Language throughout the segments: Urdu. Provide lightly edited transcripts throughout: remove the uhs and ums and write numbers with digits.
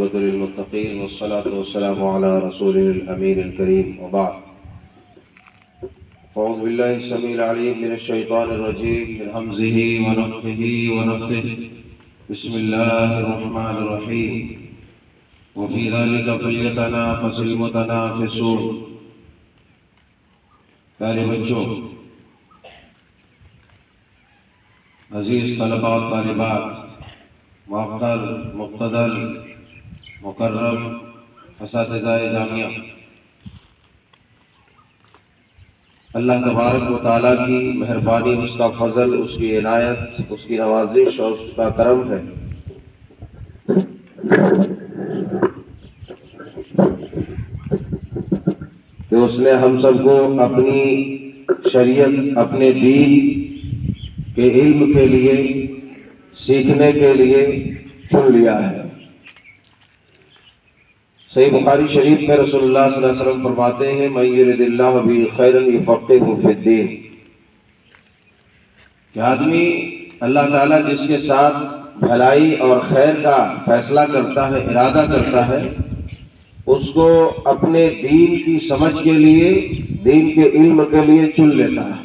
والعاقبة للمتقين والصلاة والسلام على رسوله الأمين الكريم وبعد. أعوذ بالله السميع العليم من الشيطان الرجيم من همزه ونفخه ونفثه. بسم الله الرحمن الرحيم. وفي ذلك فليتنافس المتنافسون. پیارے بچوں، عزیز طلباء اور طالبات، معطل، مقتدر، مکرم اساتذہ جامعہ، اللہ تبارک و تعالیٰ کی مہربانی، اس کا فضل، اس کی عنایت، اس کی نوازش اور اس کا کرم ہے کہ اس نے ہم سب کو اپنی شریعت، اپنے دین کے علم کے لیے، سیکھنے کے لیے چن لیا ہے۔ صحیح بخاری شریف میں رسول اللہ صلی اللہ علیہ وسلم فرماتے ہیں من یرد اللہ بہ خیرا یفقہہ فی الدین، کہ آدمی، اللہ تعالیٰ جس کے ساتھ بھلائی اور خیر کا فیصلہ کرتا ہے، ارادہ کرتا ہے، اس کو اپنے دین کی سمجھ کے لیے، دین کے علم کے لیے چن لیتا ہے۔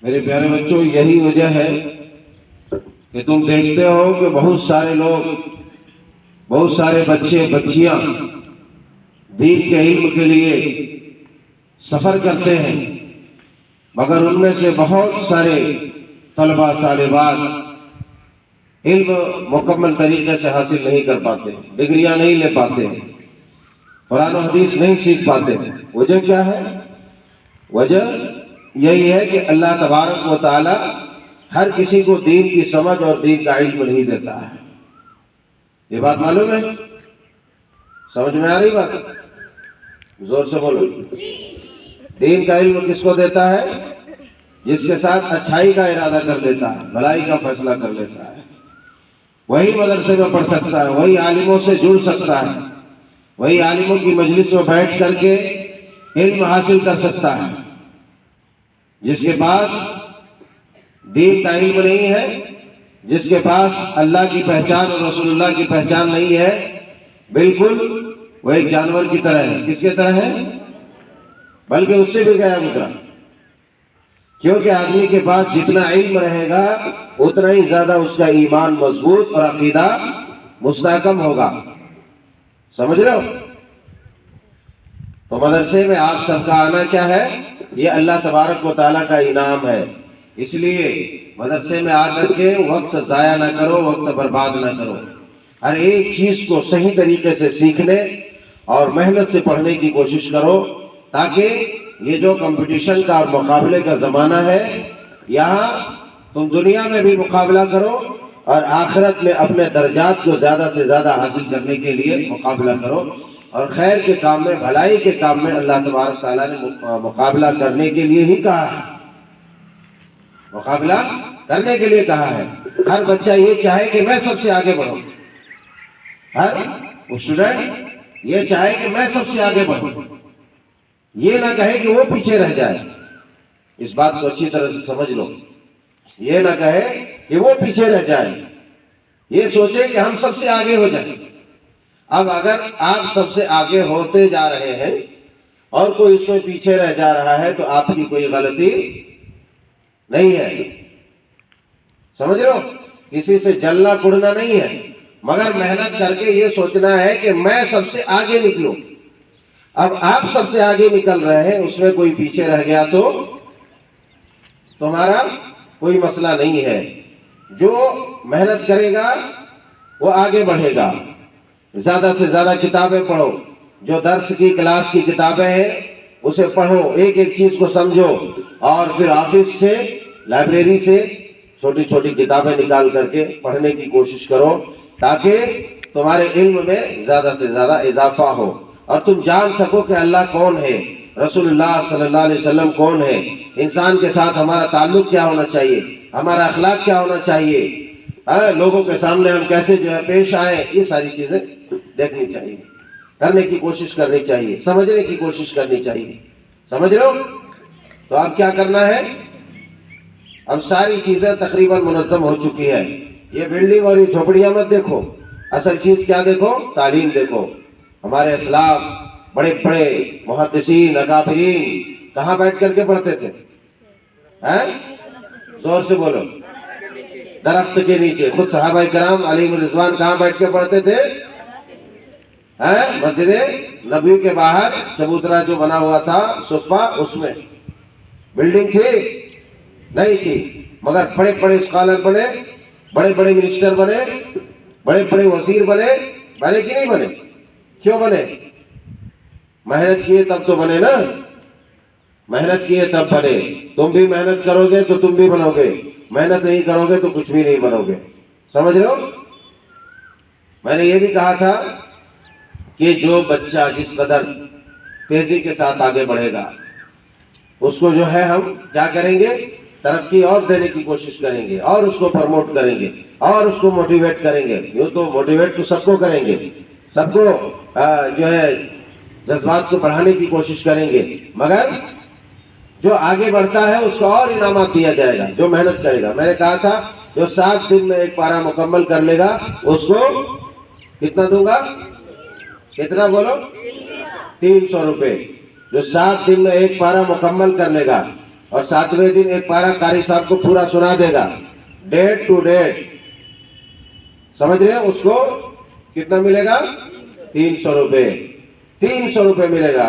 میرے پیارے بچوں، یہی وجہ ہے کہ تم دیکھتے ہو کہ بہت سارے لوگ، بہت سارے بچے بچیاں دین کے علم کے لیے سفر کرتے ہیں، مگر ان میں سے بہت سارے طلباء طالبات علم مکمل طریقے سے حاصل نہیں کر پاتے، ڈگریاں نہیں لے پاتے، قرآن و حدیث نہیں سیکھ پاتے۔ وجہ کیا ہے؟ وجہ یہی ہے کہ اللہ تبارک و تعالی ہر کسی کو دین کی سمجھ اور دین کا علم نہیں دیتا ہے۔ یہ بات معلوم ہے؟ سمجھ میں آ رہی بات؟ زور سے بولو۔ دین کا علم کس کو دیتا ہے؟ جس کے ساتھ اچھائی کا ارادہ کر لیتا ہے، بھلائی کا فیصلہ کر لیتا ہے، وہی مدرسے میں پڑھ سکتا ہے، وہی عالموں سے جڑ سکتا ہے، وہی عالموں کی مجلس میں بیٹھ کر کے علم حاصل کر سکتا ہے۔ جس کے پاس دین کا علم نہیں ہے، جس کے پاس اللہ کی پہچان اور رسول اللہ کی پہچان نہیں ہے، بالکل وہ ایک جانور کی طرح ہے۔ کس کی طرح ہے؟ بلکہ اس سے بھی گیا گزرا، کیونکہ آدمی کے پاس جتنا علم رہے گا اتنا ہی زیادہ اس کا ایمان مضبوط اور عقیدہ مستحکم ہوگا۔ سمجھ رہے ہو؟ تو مدرسے میں آپ سب کا آنا کیا ہے؟ یہ اللہ تبارک و تعالیٰ کا انعام ہے۔ اس لیے مدرسے میں آ کر کے وقت ضائع نہ کرو، وقت برباد نہ کرو، ہر ایک چیز کو صحیح طریقے سے سیکھنے اور محنت سے پڑھنے کی کوشش کرو، تاکہ یہ جو کمپٹیشن کا اور مقابلے کا زمانہ ہے، یہاں تم دنیا میں بھی مقابلہ کرو اور آخرت میں اپنے درجات کو زیادہ سے زیادہ حاصل کرنے کے لیے مقابلہ کرو، اور خیر کے کام میں، بھلائی کے کام میں اللہ تبارک تعالیٰ نے مقابلہ کرنے کے لیے ہی کہا ہے، مقابلہ کرنے کے لیے کہا ہے۔ ہر بچہ یہ چاہے کہ میں سب سے آگے بڑھوں، ہر اسٹوڈنٹ یہ چاہے کہ میں سب سے آگے بڑھوں، یہ نہ کہے کہ وہ پیچھے رہ جائے۔ اس بات کو اچھی طرح سے سمجھ لو، یہ نہ کہے کہ وہ پیچھے رہ جائے، یہ سوچے کہ ہم سب سے آگے ہو جائیں۔ اب اگر آپ سب سے آگے ہوتے جا رہے ہیں اور کوئی اس میں پیچھے رہ جا رہا ہے تو آپ کی کوئی غلطی نہیں ہے۔ سمجھ رہے ہو؟ کسی سے جلنا کڑنا نہیں ہے، مگر محنت کر کے یہ سوچنا ہے کہ میں سب سے آگے نکلوں۔ اب آپ سب سے آگے نکل رہے ہیں، اس میں کوئی پیچھے رہ گیا تو تمہارا کوئی مسئلہ نہیں ہے۔ جو محنت کرے گا وہ آگے بڑھے گا۔ زیادہ سے زیادہ کتابیں پڑھو، جو درس کی کلاس کی کتابیں ہیں اسے پڑھو، ایک ایک چیز کو سمجھو، اور پھر آفس سے، لائبریری سے چھوٹی چھوٹی کتابیں نکال کر کے پڑھنے کی کوشش کرو، تاکہ تمہارے علم میں زیادہ سے زیادہ اضافہ ہو اور تم جان سکو کہ اللہ کون ہے، رسول اللہ صلی اللہ علیہ وسلم کون ہے، انسان کے ساتھ ہمارا تعلق کیا ہونا چاہیے، ہمارا اخلاق کیا ہونا چاہیے، لوگوں کے سامنے ہم کیسے پیش آئیں، یہ ساری چیزیں دیکھنی چاہیے، کرنے کی کوشش کرنی چاہیے، سمجھنے کی کوشش کرنی چاہیے۔ سمجھ رہے ہو؟ تو اب کیا کرنا ہے؟ اب ساری چیزیں تقریباً منظم ہو چکی ہے۔ یہ بلڈنگ اور یہ جھوپڑیاں مت دیکھو، اصل چیز کیا دیکھو؟ تعلیم دیکھو. ہمارے اسلاف بڑے بڑے محدثین اکابرین کہاں بیٹھ کر کے پڑھتے تھے؟ زور سے بولو. درخت کے نیچے. خود صحابہ کرام علیہ رضوان کہاں بیٹھ کے پڑھتے تھے؟ مسجد نبوی کے باہر چبوترا جو بنا ہوا تھا صفہ، اس میں. بلڈنگ تھی؟ نہیں تھی، مگر بڑے بڑے اسکالر بنے، بڑے بڑے منسٹر بنے، بڑے بڑے وزیر بنے. بنے کہ نہیں بنے؟ کیوں بنے؟ محنت کیے تب تو بنے نا. محنت کیے تب بنے. تم بھی محنت کرو گے تو تم بھی بنو گے، محنت نہیں کرو گے تو کچھ بھی نہیں بنو گے. سمجھ رہے ہو؟ میں نے یہ بھی کہا تھا کہ جو بچہ جس قدر تیزی کے ساتھ آگے بڑھے گا، اس کو جو ہے ہم کیا کریں گے؟ ترقی اور دینے کی کوشش کریں گے، اور اس کو پروموٹ کریں گے، اور اس کو موٹیویٹ کریں گے. یوں تو موٹیویٹ تو سب کو کریں گے، سب کو جو ہے جذبات کو بڑھانے کی کوشش کریں گے، مگر جو آگے بڑھتا ہے اس کو اور انعامات دیا جائے گا جو محنت کرے گا. میں نے کہا تھا جو 7 دن میں ایک پارہ مکمل کر لے گا اس کو کتنا دوں گا؟ کتنا بولو؟ 300 روپے. جو 7 دن میں ایک پارہ مکمل کر لے گا اور 7ویں دن ایک پارہ قاری صاحب کو پورا سنا دے گا ڈیٹ ٹو ڈیٹ، سمجھ رہے ہیں؟ اس کو کتنا ملے گا؟ 300 روپے. 300 روپے ملے گا.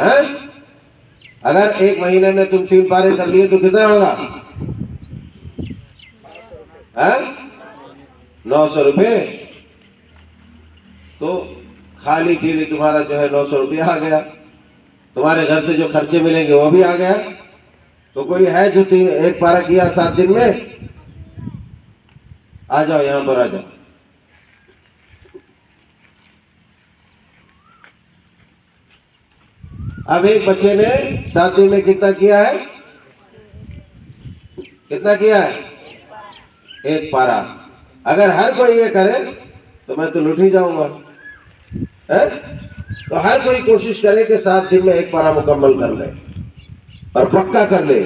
اگر ایک مہینے میں تم 3 پارے کر لیے تو کتنا ہوگا؟ 900 روپے. تو خالی پیلی تمہارا جو ہے 900 روپے آ گیا. تمہارے گھر سے جو خرچے ملیں گے وہ بھی آ گیا. تو کوئی ہے جو ایک پارہ کیا 7 دن میں؟ آ جاؤ یہاں پر، آ جاؤ. اب ایک بچے نے 7 دن میں کتنا کیا ہے؟ کتنا کیا ہے؟ ایک پارہ. اگر ہر کوئی یہ کرے تو میں تو لٹ ہی جاؤں گا. تو ہر کوئی کوشش کرے کہ 7 دن میں ایک پارہ مکمل کر لے اور پکا کر لے،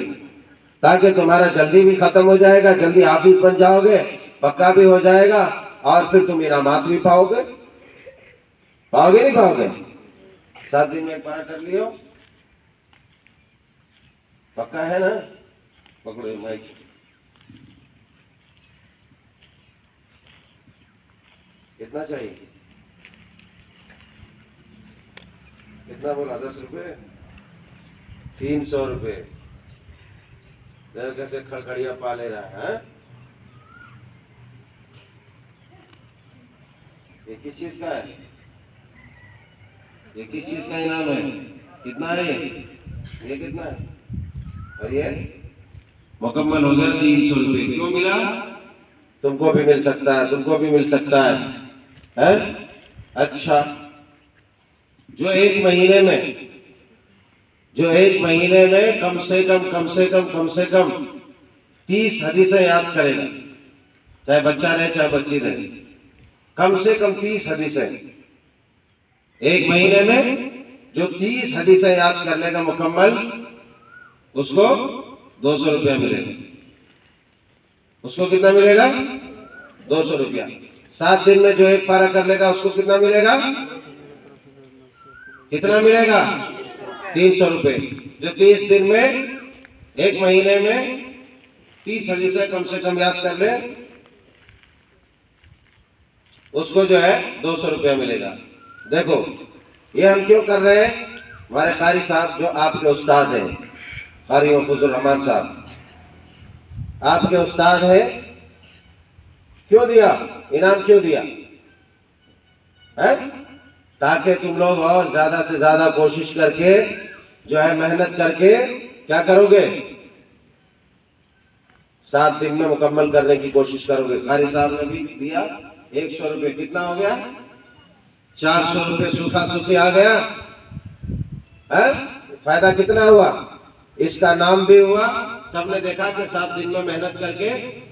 تاکہ تمہارا جلدی بھی ختم ہو جائے گا، جلدی حافظ بن جاؤ گے، پکا بھی ہو جائے گا، اور پھر تم انعامات بھی پاؤ گے. پاؤ گے نہیں پاؤ گے؟ 7 دن میں ایک پارہ کر لیو، پکا ہے نا؟ پکڑو مائک. کتنا چاہیے؟ کتنا بولا؟ 10 روپے؟ 300 روپے. کیسے کھڑکھڑیا پا لے رہا ہے. یہ کس چیز کا ہے؟ یہ کس چیز کا انعام ہے؟ کتنا ہے یہ کتنا ہے؟ اور یہ مکمل ہو گیا 300 روپے. کیوں ملا؟ تم کو بھی مل سکتا ہے، تم کو بھی مل سکتا ہے. اچھا، جو ایک مہینے میں کم سے کم 30 حدیثیں یاد کرے گا، چاہے بچہ رہے چاہے بچی رہے، کم سے کم 30 حدیثیں. ایک مہینے میں جو 30 حدیثیں یاد کر لے گا مکمل، اس کو 200 روپیہ ملے گا. اس کو کتنا ملے گا؟ 200 روپیہ. 7 دن میں جو ایک پارہ کر لے گا اس کو کتنا ملے گا؟ کتنا ملے گا؟ 300 روپے. جو 30 دن میں ایک مہینے میں 30 حدیثیں کم سے کم یاد کر لے، اس کو جو ہے 200 روپیہ ملے گا. دیکھو یہ ہم کیوں کر رہے ہیں؟ ہمارے قاری صاحب جو آپ کے استاد ہیں، قاری محفوظ الرحمان صاحب آپ کے استاد ہیں، کیوں دیا انعام؟ کیوں دیا؟ تاکہ تم لوگ اور زیادہ سے زیادہ کوشش کر کے جو ہے محنت کر کے کیا کرو گے؟ 7 دن میں مکمل کرنے کی کوشش کرو گے. قاری صاحب نے بھی دیا 100 روپے. کتنا ہو گیا؟ 400 روپے سوکھا سوکھی آ گیا. فائدہ کتنا ہوا؟ اس کا نام بھی ہوا. سب نے دیکھا کہ 7 دن میں محنت کر کے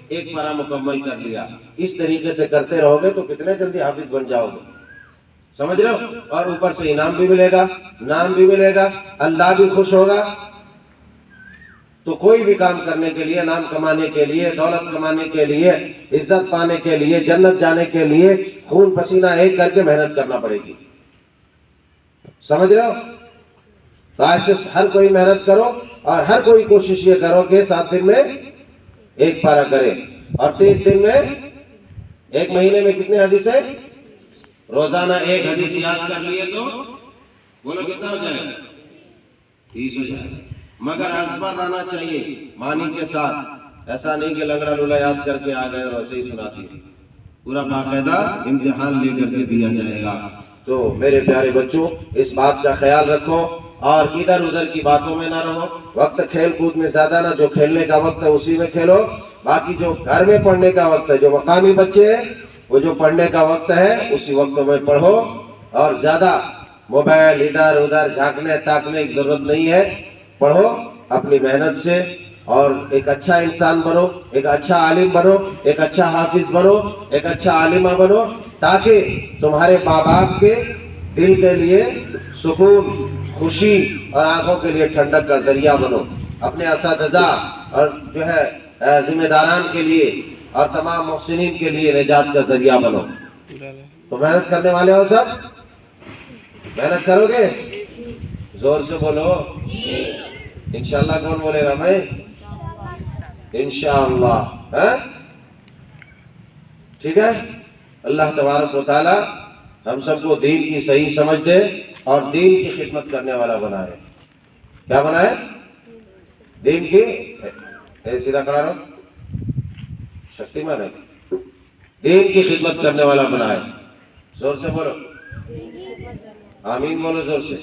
ایک پارہ مکمل کر لیا. اس طریقے سے کرتے رہو گے تو کتنے جلدی حافظ بن جاؤ گے. سمجھ رہے ہو؟ اور اوپر سے انعام بھی ملے گا، نام بھی ملے گا، اللہ بھی خوش ہوگا. تو تو کوئی بھی کام کرنے کے لیے، نام کمانے کے لیے، دولت کمانے کے لیے، عزت پانے کے لیے، جنت جانے کے لیے خون پسینہ ایک کر کے محنت کرنا پڑے گی. سمجھ رہے ہو؟ تو آج سے ہر کوئی محنت کرو اور ہر کوئی کوشش یہ کرو کہ 7 دن میں ایک پارہ کرے، اور 30 دن میں، ایک مہینے میں کتنے حدیثیں؟ روزانہ ایک حدیث یاد کر لیے تو بولو کتنا ہو جائے گا؟ 30 ہو جائے گا. مگر ازبر رہنا چاہیے معنی کے ساتھ، ایسا نہیں کہ لنگڑا لولا یاد کر کے آ گئے اور ایسے ہی سناتی. پورا باقاعدہ امتحان لے کر کے دیا جائے گا. تو میرے پیارے بچوں، اس بات کا خیال رکھو اور ادھر ادھر کی باتوں میں نہ رہو. وقت کھیل کود میں زیادہ نہ، جو کھیلنے کا وقت ہے اسی میں کھیلو. باقی جو گھر میں پڑھنے کا وقت ہے، جو مقامی بچے ہیں وہ جو پڑھنے کا وقت ہے اسی وقت میں پڑھو، اور زیادہ موبائل ادھر ادھر جھانکنے تاکنے کی ضرورت نہیں ہے. پڑھو اپنی محنت سے اور ایک اچھا انسان بنو، ایک اچھا عالم بنو، ایک اچھا حافظ بنو، ایک اچھا عالمہ بنو، تاکہ تمہارے ماں باپ کے دل کے لیے سکون، خوشی اور آنکھوں کے لیے ٹھنڈک کا ذریعہ بنو. اپنے اساتذہ اور جو ہے ذمہ داران کے لیے اور تمام محسنین کے لیے نجات کا ذریعہ بنو. تو محنت کرنے والے ہو سب؟ محنت کرو گے؟ زور سے بولو. انشاءاللہ کون بولے گا؟ میں. انشاءاللہ. ٹھیک ہے. اللہ تبارک و تعالی ہم سب کو دین کی صحیح سمجھ دے اور دین کی خدمت کرنے والا بنائے. کیا بنائے؟ دین کی. سیدھا کھڑا رہو. شکتی مان ہے. دین کی خدمت کرنے والا بنائے. زور سے بولو. آمین بولو زور سے.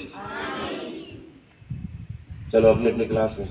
چلو اپنی اپنی کلاس میں.